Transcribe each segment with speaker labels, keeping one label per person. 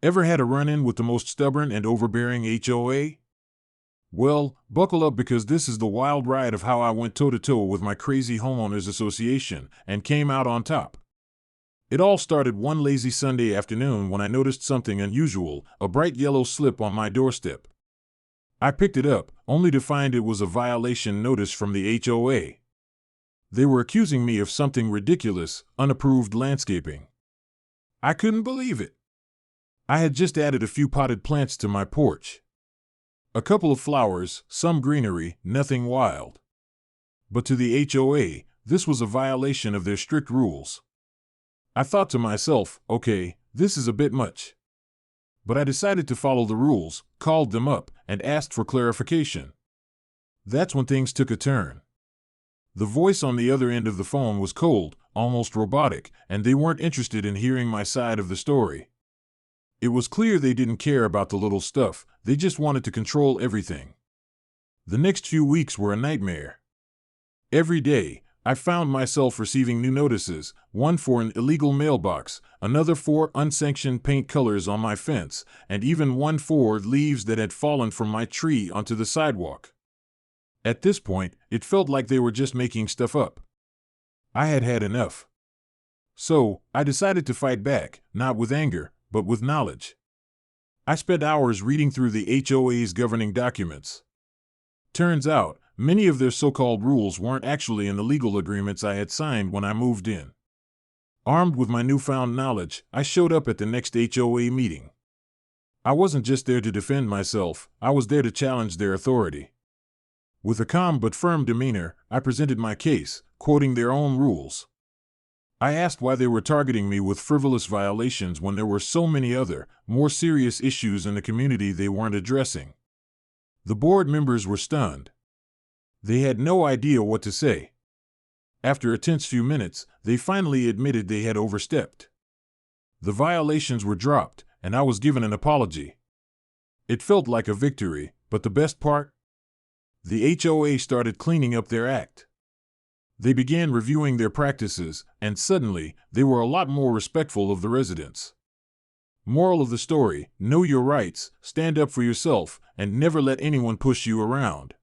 Speaker 1: Ever had a run-in with the most stubborn and overbearing HOA? Well, buckle up because this is the wild ride of how I went toe-to-toe with my crazy Homeowners Association and came out on top. It all started one lazy Sunday afternoon when I noticed something unusual, a bright yellow slip on my doorstep. I picked it up, only to find it was a violation notice from the HOA. They were accusing me of something ridiculous, unapproved landscaping. I couldn't believe it. I had just added a few potted plants to my porch. A couple of flowers, some greenery, nothing wild. But to the HOA, this was a violation of their strict rules. I thought to myself, okay, this is a bit much. But I decided to follow the rules, called them up, and asked for clarification. That's when things took a turn. The voice on the other end of the phone was cold, almost robotic, and they weren't interested in hearing my side of the story. It was clear they didn't care about the little stuff, they just wanted to control everything. The next few weeks were a nightmare. Every day, I found myself receiving new notices, one for an illegal mailbox, another for unsanctioned paint colors on my fence, and even one for leaves that had fallen from my tree onto the sidewalk. At this point, it felt like they were just making stuff up. I had had enough. So, I decided to fight back, not with anger, but with knowledge. I spent hours reading through the HOA's governing documents. Turns out, many of their so-called rules weren't actually in the legal agreements I had signed when I moved in. Armed with my newfound knowledge, I showed up at the next HOA meeting. I wasn't just there to defend myself, I was there to challenge their authority. With a calm but firm demeanor, I presented my case, quoting their own rules. I asked why they were targeting me with frivolous violations when there were so many other, more serious issues in the community they weren't addressing. The board members were stunned. They had no idea what to say. After a tense few minutes, they finally admitted they had overstepped. The violations were dropped, and I was given an apology. It felt like a victory, but the best part? The HOA started cleaning up their act. They began reviewing their practices, and suddenly, they were a lot more respectful of the residents. Moral of the story, know your rights, stand up for yourself, and never let anyone push you around.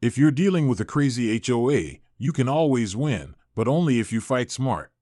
Speaker 1: If you're dealing with a crazy HOA, you can always win, but only if you fight smart.